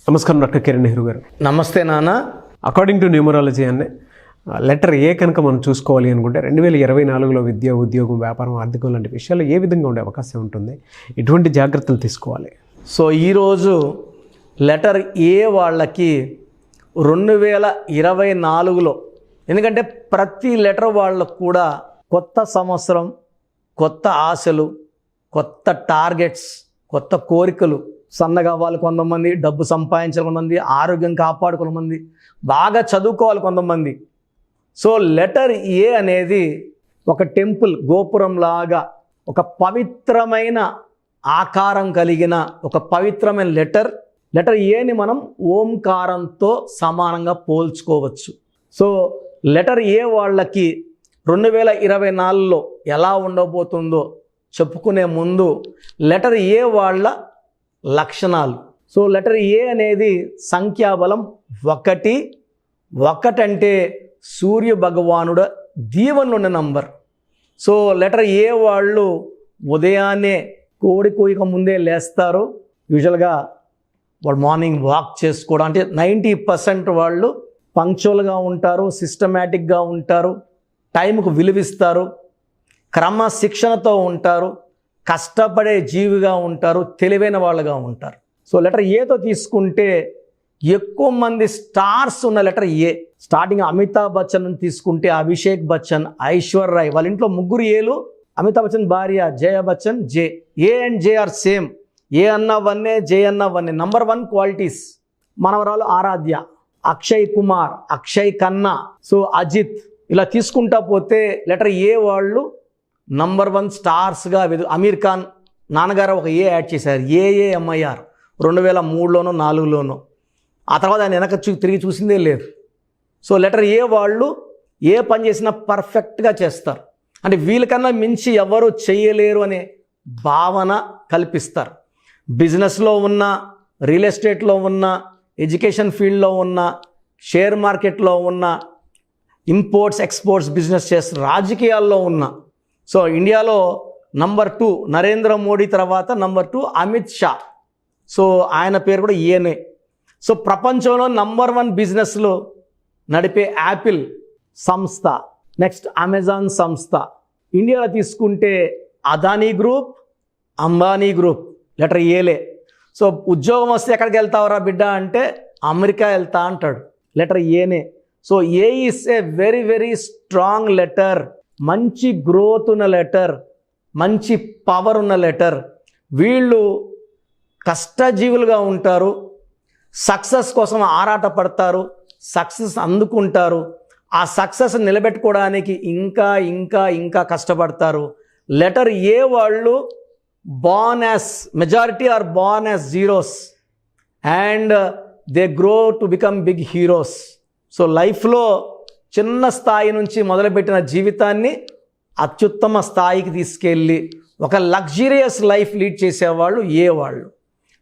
నమస్కారం డాక్టర్ కిరణ్ నెహ్రూ గారు. నమస్తే నాన్న. అకార్డింగ్ టు న్యూమరాలజీ అనే లెటర్ ఏ కనుక మనం చూసుకోవాలి అనుకుంటే 2024లో విద్య, ఉద్యోగం, వ్యాపారం, ఆర్థికం లాంటి విషయాలు ఏ విధంగా ఉండే అవకాశం ఉంటుంది, ఎటువంటి జాగ్రత్తలు తీసుకోవాలి? సో ఈరోజు లెటర్ ఏ వాళ్ళకి 2024లో, ఎందుకంటే ప్రతి లెటర్ వాళ్ళకు కూడా కొత్త సంవత్సరం, కొత్త ఆశలు, కొత్త టార్గెట్స్, కొత్త కోరికలు. సన్నగా అవ్వాలి కొంతమంది, డబ్బు సంపాదించాలి కొంతమంది, ఆరోగ్యం కాపాడు కొంతమంది, బాగా చదువుకోవాలి కొంతమంది. సో లెటర్ ఏ అనేది ఒక టెంపుల్ గోపురం లాగా, ఒక పవిత్రమైన ఆకారం కలిగిన ఒక పవిత్రమైన లెటర్ ఏని మనం ఓంకారంతో సమానంగా పోల్చుకోవచ్చు. సో లెటర్ ఏ వాళ్ళకి 2024లో ఎలా ఉండబోతుందో చెప్పుకునే ముందు లెటర్ ఏ వాళ్ళ లక్షణాలు. సో లెటర్ ఏ అనేది సంఖ్యాబలం 1. 1 అంటే సూర్య భగవానుడు దీవెనలు ఉన్న నంబర్. సో లెటర్ ఏ వాళ్ళు ఉదయాన్నే కోడి కూయక ముందే లేస్తారు. యూజువల్గా వాళ్ళు మార్నింగ్ వాక్ చేసుకోవడం, అంటే 90% వాళ్ళు పంక్చువల్గా ఉంటారు, సిస్టమేటిక్గా ఉంటారు, టైంకు విలువిస్తారు, క్రమశిక్షణతో ఉంటారు, కష్టపడే జీవిగా ఉంటారు, తెలివైన వాళ్ళుగా ఉంటారు. సో లెటర్ ఏతో తీసుకుంటే ఎక్కువ మంది స్టార్స్ ఉన్న letter A. Starting Amitabh Bachchan తీసుకుంటే అభిషేక్ బచ్చన్, ఐశ్వర్య రాయ్, వాళ్ళ ఇంట్లో 3 ఏలు. అమితాబ్ బచ్చన్ భార్య Jaya Bachchan J. A and J are same. A అన్న 1, జే అన్న 1. Number 1 qualities. మనవరాలు ఆరాధ్య, అక్షయ్ కుమార్, అక్షయ్ ఖన్నా, సో అజిత్, ఇలా తీసుకుంటా పోతే లెటర్ ఏ వాళ్ళు నంబర్ 1 స్టార్స్గా. అమీర్ ఖాన్ నాన్నగారు ఒక ఏ యాడ్ చేశారు, AAMIR 2003లోనో 2004లోనో. ఆ తర్వాత ఆయన వెనక తిరిగి చూసిందే లేదు. సో లెటర్ ఏ వాళ్ళు ఏ పని చేసినా పర్ఫెక్ట్గా చేస్తారు. అంటే వీళ్ళకన్నా మించి ఎవరు చేయలేరు అనే భావన కల్పిస్తారు. బిజినెస్లో ఉన్న, రియల్ ఎస్టేట్లో ఉన్న, ఎడ్యుకేషన్ ఫీల్డ్లో ఉన్న, షేర్ మార్కెట్లో ఉన్న, ఇంపోర్ట్స్ ఎక్స్పోర్ట్స్ బిజినెస్ చేస్తారు, రాజకీయాల్లో ఉన్న. సో ఇండియాలో నంబర్ 2 నరేంద్ర మోడీ తర్వాత నంబర్ 2 అమిత్ షా. సో ఆయన పేరు కూడా ఈయనే. సో ప్రపంచంలో నంబర్ 1 బిజినెస్లో నడిపే యాపిల్ సంస్థ, నెక్స్ట్ అమెజాన్ సంస్థ. ఇండియాలో తీసుకుంటే Adani group, Ambani group letter ఏలే. సో ఉద్యోగం వస్తే ఎక్కడికి వెళ్తావురా బిడ్డ అంటే అమెరికా వెళ్తా అంటాడు, లెటర్ ఏనే. So A is a very very strong letter. మంచి గ్రోత్ ఉన్న లెటర్, మంచి పవర్ ఉన్న లెటర్. వీళ్ళు కష్టజీవులుగా ఉంటారు, సక్సెస్ కోసం ఆరాట పడతారు, సక్సెస్ అందుకుంటారు. ఆ సక్సెస్ నిలబెట్టుకోవడానికి ఇంకా ఇంకా ఇంకా కష్టపడతారు. లెటర్ ఏ వాళ్ళు born as, majority are born as zeros and they grow to become big heroes. So లైఫ్లో చిన్న స్థాయి నుంచి మొదలుపెట్టిన జీవితాన్ని అత్యుత్తమ స్థాయికి తీసుకెళ్ళి ఒక లగ్జరియస్ లైఫ్ లీడ్ చేసేవాళ్ళు ఏ వాళ్ళు.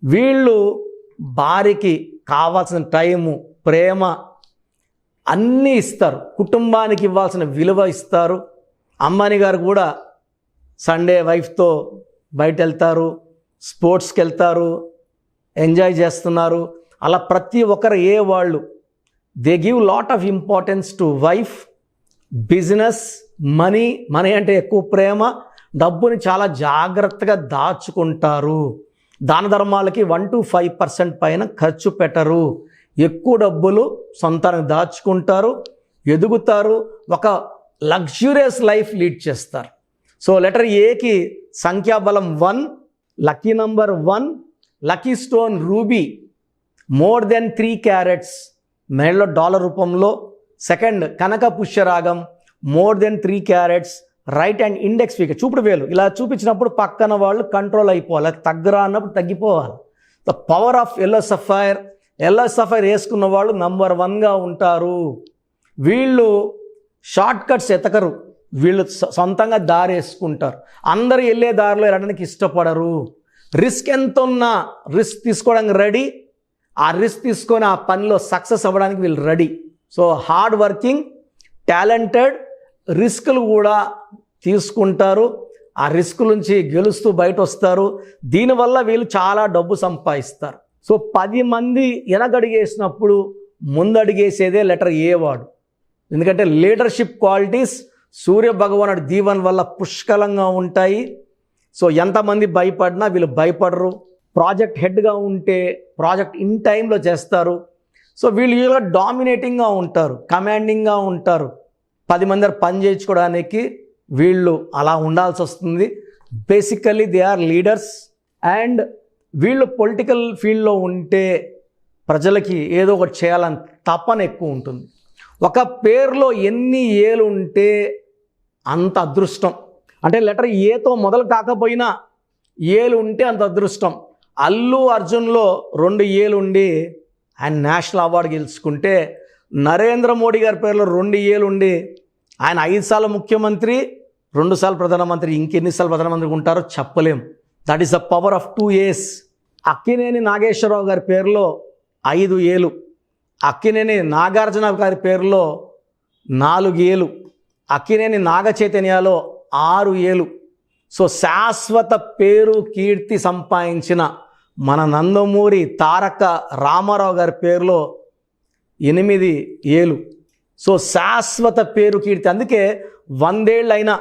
వీళ్ళు భార్యకి కావాల్సిన టైము, ప్రేమ అన్నీ ఇస్తారు, కుటుంబానికి ఇవ్వాల్సిన విలువ ఇస్తారు. అంబానీ గారు కూడా సండే వైఫ్తో బయట వెళ్తారు, స్పోర్ట్స్కి వెళ్తారు, ఎంజాయ్ చేస్తున్నారు. అలా ప్రతి ఒక్కరు ఏ వాళ్ళు they give lot of importance to wife, business, money. Money అంటే ఎక్కువ ప్రేమ, డబ్బుని చాలా జాగ్రత్తగా దాచుకుంటారు. దాన ధర్మాలకి 1 to 5% పైన ఖర్చు పెట్టరు. ఎక్కువ డబ్బులు సొంతానికి దాచుకుంటారు, ఎదుగుతారు, ఒక లగ్జూరియస్ లైఫ్ లీడ్ చేస్తారు. సో లెటర్ ఏకి సంఖ్యాబలం 1, lucky number 1, lucky stone ruby, more than 3 carats, మెడలో డాలర్ రూపంలో. సెకండ్ కనక పుష్యరాగం, more than 3 carats, right and index finger, చూపుడు వేలు ఇలా చూపించినప్పుడు పక్కన వాళ్ళు కంట్రోల్ అయిపోవాలి, తగ్గరా అన్నప్పుడు తగ్గిపోవాలి. The power of yellow sapphire. Yellow sapphire వేసుకున్న వాళ్ళు నంబర్ 1గా ఉంటారు. వీళ్ళు షార్ట్ కట్స్ ఎతకరు, వీళ్ళు సొంతంగా దారి వేసుకుంటారు. అందరూ వెళ్ళే దారిలో వెళ్ళడానికి ఇష్టపడరు. రిస్క్ ఎంత ఉన్నా రిస్క్ తీసుకోవడానికి రెడీ. ఆ రిస్క్ తీసుకొని ఆ పనిలో సక్సెస్ అవ్వడానికి వీళ్ళు ready. So hard working, talented, రిస్కులు కూడా తీసుకుంటారు, ఆ రిస్క్ నుంచి గెలుస్తూ బయట వస్తారు. దీనివల్ల వీళ్ళు చాలా డబ్బు సంపాదిస్తారు. సో 10 మంది వెనకడుగేసినప్పుడు ముందడుగేసేదే లెటర్ ఏ వాడు. ఎందుకంటే లీడర్షిప్ క్వాలిటీస్ సూర్య భగవానుడి దీవెన వల్ల పుష్కలంగా ఉంటాయి. సో ఎంతమంది భయపడినా వీళ్ళు భయపడరు. ప్రాజెక్ట్ హెడ్గా ఉంటే ప్రాజెక్ట్ ఇన్ టైంలో చేస్తారు. సో వీళ్ళు ఇలా డామినేటింగ్గా ఉంటారు, కమాండింగ్గా ఉంటారు. 10 మంది పని చేయించుకోవడానికి వీళ్ళు అలా ఉండాల్సి వస్తుంది. Basically they are leaders. And వీళ్ళు పొలిటికల్ ఫీల్డ్లో ఉంటే ప్రజలకి ఏదో ఒకటి చేయాలని తపన ఎక్కువ ఉంటుంది. ఒక పేరులో ఎన్ని ఏలు ఉంటే అంత అదృష్టం. అంటే లెటర్ ఏతో మొదలు కాకపోయినా ఏలు ఉంటే అంత అదృష్టం. అల్లు అర్జున్లో 2 ఏలు ఉండి ఆయన నేషనల్ అవార్డు గెలుచుకుంటే, నరేంద్ర మోడీ గారి పేరులో 2 ఏలు ఉండి ఆయన 5 సార్లు ముఖ్యమంత్రి, 2 సార్లు ప్రధానమంత్రి. ఇంకెన్నిసార్లు ప్రధానమంత్రి ఉంటారో చెప్పలేం. That is the power of 2 ఏస్. అక్కినేని నాగేశ్వరరావు గారి పేరులో 5 ఏలు, అక్కినేని నాగార్జున గారి పేరులో 4 ఏలు, అక్కినేని నాగ చైతన్యలో 6 ఏలు. సో శాశ్వత పేరు కీర్తి సంపాదించిన మన నందమూరి తారక రామారావు గారి పేరులో 8 ఏలు. సో శాశ్వత పేరు కీర్తి. అందుకే 100 ఏళ్ళు అయినా,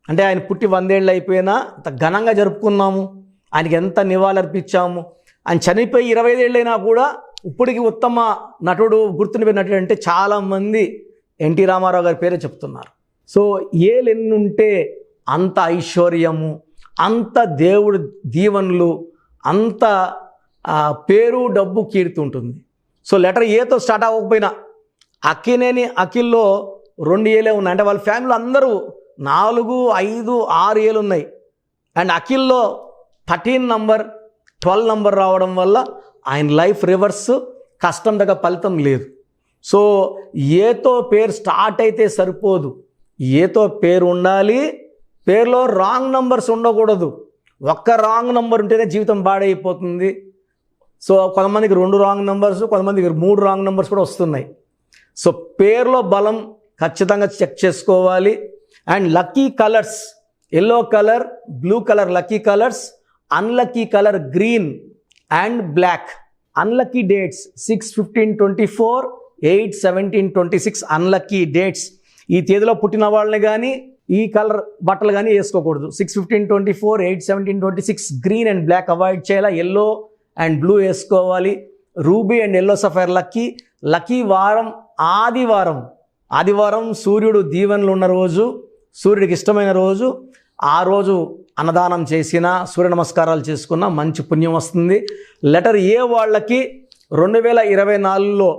అంటే ఆయన పుట్టి 100 ఏళ్ళు అయిపోయినా అంత ఘనంగా జరుపుకున్నాము. ఆయనకి ఎంత నివాళులర్పించాము. ఆయన చనిపోయి 25 ఏళ్ళైనా కూడా ఇప్పటికి ఉత్తమ నటుడు, గుర్తుని నటుడు అంటే చాలామంది ఎన్టీ రామారావు గారి పేరే చెప్తున్నారు. సో ఏలు ఎన్నుంటే అంత ఐశ్వర్యము, అంత దేవుడు దీవెనలు, అంత పేరు, డబ్బు, కీర్తి ఉంటుంది. సో లెటర్ ఏతో స్టార్ట్ అవ్వకపోయినా అక్కినేని అఖిల్లో 2 ఏలే ఉన్నాయి. అంటే వాళ్ళ ఫ్యామిలీ అందరూ 4, 5, 6 ఏలు ఉన్నాయి. అండ్ అఖిల్లో 13 నంబర్, 12 నంబర్ రావడం వల్ల ఆయన లైఫ్ రివర్స్, కష్టం దగ్గర ఫలితం లేదు. సో ఏతో పేరు స్టార్ట్ అయితే సరిపోదు, ఏతో పేరు ఉండాలి. పేరులో రాంగ్ నంబర్స్ ఉండకూడదు. ఒక్క రాంగ్ నంబర్ ఉంటేనే జీవితం పాడైపోతుంది. సో కొంతమందికి 2 రాంగ్ నంబర్స్, కొంతమందికి 3 రాంగ్ నంబర్స్ కూడా వస్తున్నాయి. సో పేరులో బలం ఖచ్చితంగా చెక్ చేసుకోవాలి. And lucky colours, yellow colour, blue colour lucky colours. Unlucky colour green and black. Unlucky dates 6/15/24, 8/17/26 unlucky dates. ఈ తేదీలో పుట్టిన వాళ్ళని కానీ ఈ కలర్ బట్టలు కానీ వేసుకోకూడదు. 6/15/24, 8/17/26 గ్రీన్ అండ్ బ్లాక్ అవాయిడ్ చేయాలి. ఎల్లో అండ్ బ్లూ వేసుకోవాలి. Ruby and yellow sapphire lucky. Lucky వారం ఆదివారం. ఆదివారం సూర్యుడు దీవెనలు ఉన్న రోజు, సూర్యుడికి ఇష్టమైన రోజు. ఆ రోజు అన్నదానం చేసినా, సూర్య నమస్కారాలు చేసుకున్నా మంచి పుణ్యం వస్తుంది. లెటర్ ఏ వాళ్ళకి 2024లో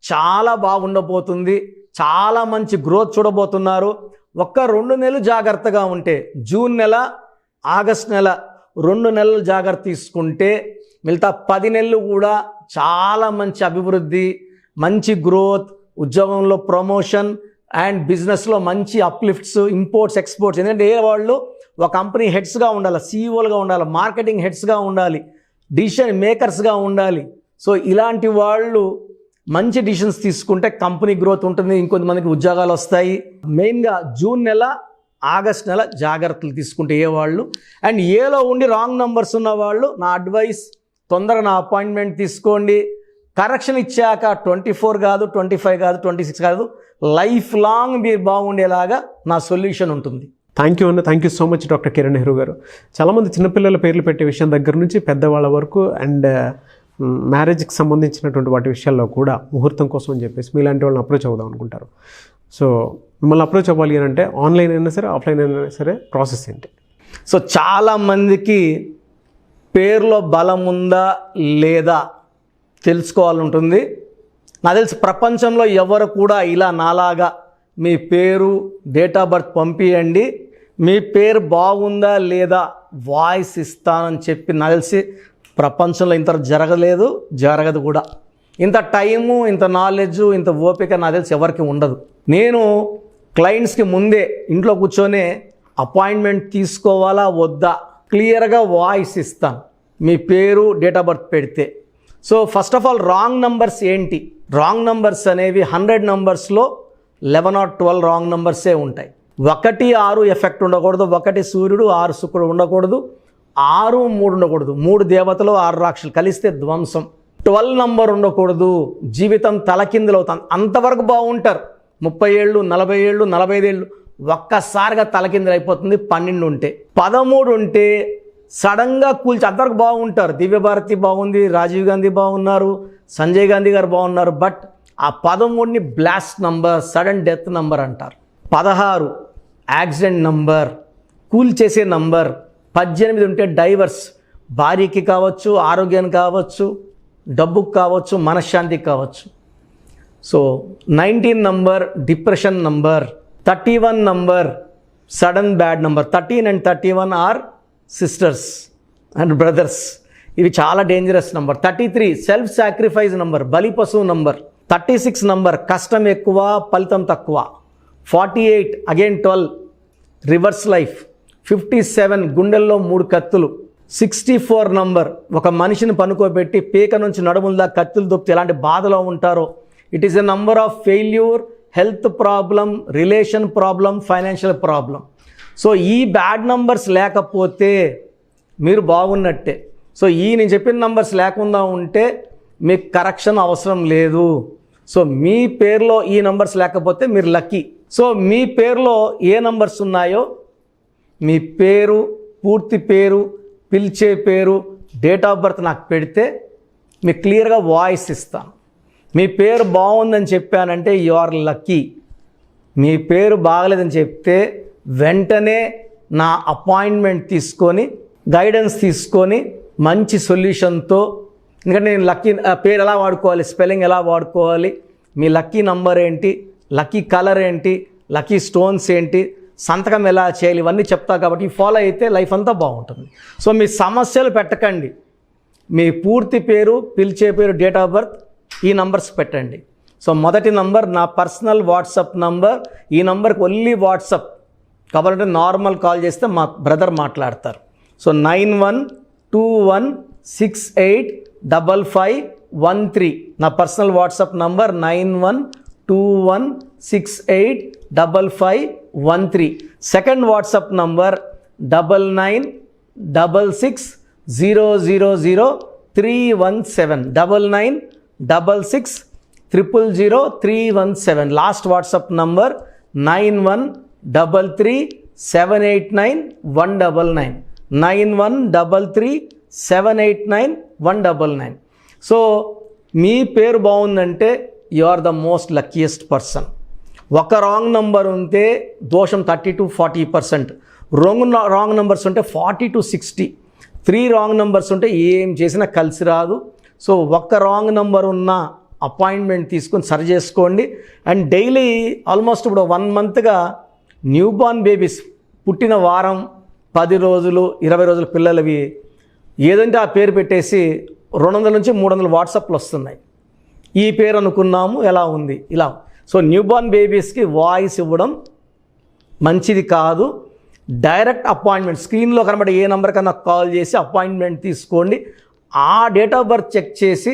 చాలా బాగుండబోతుంది. చాలా మంచి గ్రోత్ చూడబోతున్నారు. ఒక్క 2 నెలలు జాగ్రత్తగా ఉంటే, జూన్ నెల, ఆగస్ట్ నెల 2 నెలలు జాగ్రత్త తీసుకుంటే మిగతా 10 నెలలు కూడా చాలా మంచి అభివృద్ధి, మంచి గ్రోత్, ఉద్యోగంలో ప్రమోషన్ అండ్ బిజినెస్లో మంచి అప్లిఫ్ట్స్, ఇంపోర్ట్స్, ఎక్స్పోర్ట్స్. ఎందుకంటే ఏ వాళ్ళు ఒక కంపెనీ హెడ్స్గా ఉండాలి, సీఈఓలుగా ఉండాలి, మార్కెటింగ్ హెడ్స్గా ఉండాలి, డిసిషన్ మేకర్స్గా ఉండాలి. సో ఇలాంటి వాళ్ళు మంచి డిసిషన్స్ తీసుకుంటే కంపెనీ గ్రోత్ ఉంటుంది, ఇంకొంతమందికి ఉద్యోగాలు వస్తాయి. మెయిన్గా జూన్ నెల, ఆగస్ట్ నెల జాగ్రత్తలు తీసుకుంటే ఏ వాళ్ళు. అండ్ ఏలో ఉండి రాంగ్ నంబర్స్ ఉన్న వాళ్ళు నా అడ్వైస్, తొందరగా నా అపాయింట్మెంట్ తీసుకోండి. కరెక్షన్ ఇచ్చాక 24 కాదు, 25 కాదు, 26 కాదు, లైఫ్ లాంగ్ మీరు బాగుండేలాగా నా సొల్యూషన్ ఉంటుంది. థ్యాంక్ యూ అన్న. Thank you so much doctor Kiran Nehru గారు. చాలామంది చిన్నపిల్లల పేర్లు పెట్టే విషయం దగ్గర నుంచి పెద్దవాళ్ళ వరకు అండ్ మ్యారేజ్కి సంబంధించినటువంటి వాటి విషయాల్లో కూడా ముహూర్తం కోసం అని చెప్పేసి మీలాంటి వాళ్ళని అప్రోచ్ అవుదాం అనుకుంటారు. సో మిమ్మల్ని అప్రోచ్ అవ్వాలి అని అంటే ఆన్లైన్ అయినా సరే, ఆఫ్లైన్ అయినా సరే ప్రాసెస్ ఏంటి? సో చాలామందికి పేరులో బలం ఉందా లేదా తెలుసుకోవాలంటుంది. నాకు తెలిసి ప్రపంచంలో ఎవరు కూడా ఇలా నాలాగా మీ పేరు, డేట్ ఆఫ్ బర్త్ పంపియండి, మీ పేరు బాగుందా లేదా వాయిస్ ఇస్తానని చెప్పి నాకు తెలిసి ప్రపంచంలో ఇంత జరగలేదు, జరగదు కూడా. ఇంత టైము, ఇంత నాలెడ్జ్, ఇంత ఓపిక నాకు తెలిసి ఎవరికి ఉండదు. నేను క్లయింట్స్కి ముందే ఇంట్లో కూర్చొని అపాయింట్మెంట్ తీసుకోవాలా వద్దా క్లియర్గా వాయిస్ ఇస్తాను, మీ పేరు, డేట్ ఆఫ్ బర్త్ పెడితే. So first of all wrong numbers ఏంటి? రాంగ్ నంబర్స్ అనేవి 100 నంబర్స్లో 11 or 12 రాంగ్ నంబర్సే ఉంటాయి. 1, 6 ఎఫెక్ట్ ఉండకూడదు, 1 సూర్యుడు, 6 శుక్రుడు ఉండకూడదు, 6, 3 ఉండకూడదు. 3 దేవతలు 6 రాక్షసులు కలిస్తే ధ్వంసం. 12 నంబర్ ఉండకూడదు, జీవితం తలకిందులవుతుంది. అంతవరకు బాగుంటారు, 30 ఏళ్ళు, 40 ఏళ్ళు, 45 ఏళ్ళు, ఒక్కసారిగా తలకిందులు అయిపోతుంది. 12 ఉంటే, 13 ఉంటే సడన్గా కూల్చి అంతవరకు బాగుంటారు. దివ్యభారతి బాగుంది, రాజీవ్ గాంధీ బాగున్నారు, సంజయ్ గాంధీ గారు బాగున్నారు. బట్ ఆ 13ని blast number, sudden death number అంటారు. 16 యాక్సిడెంట్ నంబర్, కూల్ చేసే నంబర్. 18 ఉంటే డైవర్స్, భార్యకి కావచ్చు, ఆరోగ్యానికి కావచ్చు, డబ్బుకు కావచ్చు, మనశ్శాంతికి కావచ్చు. So 19 number depression number. 31 number sudden bad number. 13 and 31 are sisters and brothers. ఇవి చాలా dangerous number. 33 self sacrifice number, బలి పశువు నంబర్. 36 నంబర్ కష్టం ఎక్కువ, ఫలితం తక్కువ. 48 అగైన్ 12 రివర్స్ లైఫ్. 57 గుండెల్లో 3 కత్తులు. 64 నంబర్ ఒక మనిషిని పనుకోబెట్టి పీక నుంచి నడుముల కత్తులు దొప్పితే ఎలాంటి బాధలో ఉంటారో. It is a number of failure, health problem, relation problem, financial problem. So ఈ బ్యాడ్ నంబర్స్ లేకపోతే మీరు బాగున్నట్టే. సో నేను చెప్పిన నంబర్స్ లేకుండా ఉంటే మీకు కరెక్షన్ అవసరం లేదు. సో మీ పేరులో ఈ నంబర్స్ లేకపోతే మీరు లక్కీ. సో మీ పేరులో ఏ నంబర్స్ ఉన్నాయో, మీ పేరు, పూర్తి పేరు, పిలిచే పేరు, డేట్ ఆఫ్ బర్త్ నాకు పెడితే మీకు క్లియర్గా వాయిస్ ఇస్తాను. మీ పేరు బాగుందని చెప్పానంటే యు ఆర్ లక్కీ. మీ పేరు బాగలేదని చెప్తే వెంటనే నా అపాయింట్మెంట్ తీసుకొని, గైడెన్స్ తీసుకొని, మంచి సొల్యూషన్తో, ఎందుకంటే నేను లక్కీ పేరు ఎలా వాడుకోవాలి, స్పెల్లింగ్ ఎలా వాడుకోవాలి, మీ లక్కీ నంబర్ ఏంటి, లక్కీ కలర్ ఏంటి, లక్కీ స్టోన్స్ ఏంటి, సంతకం ఎలా చేయాలి, ఇవన్నీ చెప్తా. కాబట్టి ఫాలో అయితే లైఫ్ అంతా బాగుంటుంది. సో మీ సమస్యలు పెట్టకండి. మీ పూర్తి పేరు, పిలిచే పేరు, డేట్ ఆఫ్ బర్త్, ఈ నంబర్స్ పెట్టండి. సో మొదటి నంబర్ నా పర్సనల్ వాట్సాప్ నంబర్. ఈ నంబర్కి ఓన్లీ వాట్సాప్ కాబట్టి నార్మల్ కాల్ చేస్తే మా బ్రదర్ మాట్లాడతారు. సో 9121685513 నా personal WhatsApp number. 9121685513. Second WhatsApp number 9966000317 9966000317. Last WhatsApp number 9133789199 9133789199. So మీ పేరు బాగుందంటే you are the most luckiest person. ఒక రాంగ్ నంబర్ ఉంటే దోషం 30 to 40%, రాంగ్ నంబర్స్ ఉంటే 40 to 60, 3 రాంగ్ నంబర్స్ ఉంటే ఏం చేసినా కలిసి రాదు. సో ఒక్క రాంగ్ నంబర్ ఉన్న అపాయింట్మెంట్ తీసుకొని సరి చేసుకోండి. అండ్ డైలీ ఆల్మోస్ట్ ఇప్పుడు 1 మంత్గా న్యూబార్న్ బేబీస్ పుట్టిన వారం, 10 రోజులు, 20 రోజుల పిల్లలవి ఏదంటే ఆ పేరు పెట్టేసి 200 నుంచి 300 వాట్సాప్లు వస్తున్నాయి. ఈ పేరు అనుకున్నాము, ఎలా ఉంది ఇలా. సో న్యూబార్న్ బేబీస్కి వాయిస్ ఇవ్వడం మంచిది కాదు. డైరెక్ట్ అపాయింట్మెంట్ స్క్రీన్లో కనబడే ఏ నెంబర్ కన్నా కాల్ చేసి అపాయింట్మెంట్ తీసుకోండి. ఆ డేట్ ఆఫ్ బర్త్ చెక్ చేసి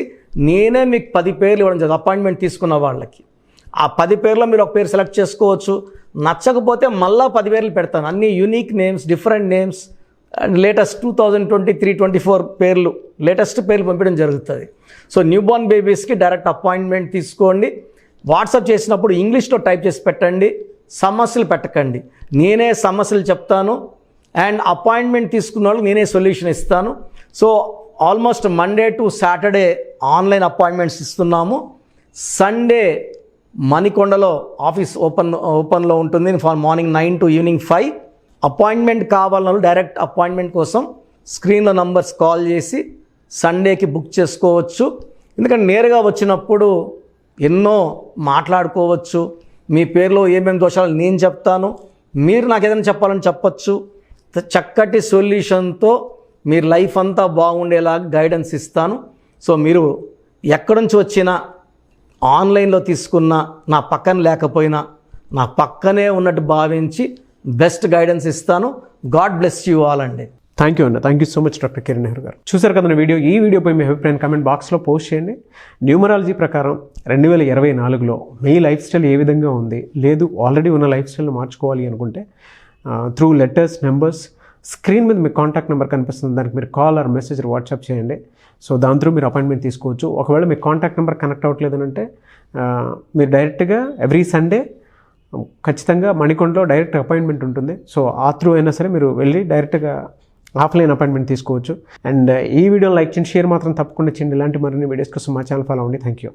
నేనే మీకు 10 పేర్లు ఇవ్వడం జరుగుతుంది అపాయింట్మెంట్ తీసుకున్న వాళ్ళకి. ఆ 10 పేర్లో మీరు ఒక పేరు సెలెక్ట్ చేసుకోవచ్చు. నచ్చకపోతే మళ్ళీ 10 పేర్లు పెడతాను. అన్ని unique names, different names, and latest 2023-24 పేర్లు, లేటెస్ట్ పేర్లు పంపించడం జరుగుతుంది. సో న్యూబార్న్ బేబీస్కి డైరెక్ట్ అపాయింట్మెంట్ తీసుకోండి. వాట్సాప్ చేసినప్పుడు ఇంగ్లీష్లో టైప్ చేసి పెట్టండి, సమస్యలు పెట్టకండి. నేనే సమస్యలు చెప్తాను అండ్ అపాయింట్మెంట్ తీసుకున్న వాళ్ళకి నేనే సొల్యూషన్ ఇస్తాను. So almost Monday to Saturday online appointments ఇస్తున్నాము. సండే మణికొండలో ఆఫీస్ ఓపెన్లో ఉంటుంది. Morning 9 to evening 5. అపాయింట్మెంట్ కావాలన్న డైరెక్ట్ అపాయింట్మెంట్ కోసం స్క్రీన్లో నంబర్స్ కాల్ చేసి సండేకి బుక్ చేసుకోవచ్చు. ఎందుకంటే నేరుగా వచ్చినప్పుడు ఎన్నో మాట్లాడుకోవచ్చు. మీ పేరులో ఏమేమి దోషాలు నేను చెప్తాను, మీరు నాకు ఏదైనా చెప్పాలని చెప్పచ్చు. చక్కటి సొల్యూషన్తో మీరు లైఫ్ అంతా బాగుండేలాగా గైడెన్స్ ఇస్తాను. సో మీరు ఎక్కడి నుంచి వచ్చినా, ఆన్లైన్లో తీసుకున్న, నా పక్కన లేకపోయినా నా పక్కనే ఉన్నట్టు భావించి బెస్ట్ గైడెన్స్ ఇస్తాను. గాడ్ బ్లెస్ యూ ఆల్ అండి. థ్యాంక్ యూ అన్న. Thank you so much doctor Kiran Nehru గారు. చూసారు కదా వీడియో. ఈ వీడియోపై మీ అభిప్రాయం కామెంట్ బాక్స్లో పోస్ట్ చేయండి. న్యూమరాలజీ ప్రకారం 2024లో మీ లైఫ్ స్టైల్ ఏ విధంగా ఉంది, లేదు ఆల్రెడీ ఉన్న లైఫ్ స్టైల్ని మార్చుకోవాలి అనుకుంటే త్రూ లెటర్స్, నెంబర్స్ స్క్రీన్ మీద మీకు కాంటాక్ట్ నెంబర్ కనిపిస్తుంది, దానికి మీరు కాల్ ఆర్ మెసేజ్ వాట్సాప్ చేయండి. సో దాని త్రూ మీరు అపాయింట్మెంట్ తీసుకోవచ్చు. ఒకవేళ మీ కాంటాక్ట్ నెంబర్ కనెక్ట్ అవ్వట్లేదు అంటే మీరు డైరెక్ట్గా ఎవ్రీ సండే ఖచ్చితంగా మణికొండలో డైరెక్ట్ అపాయింట్మెంట్ ఉంటుంది. సో ఆ త్రూ అయినా సరే మీరు వెళ్ళి డైరెక్ట్గా ఆఫ్లైన్ అపాయింట్మెంట్ తీసుకోవచ్చు. అండ్ ఈ వీడియో లైక్ చేయండి, షేర్ మాత్రం తప్పకుండా చేయండి. ఇలాంటి మరిన్ని వీడియోస్ కోసం మా ఛానల్ ఫాలో అవ్వండి. Thank you.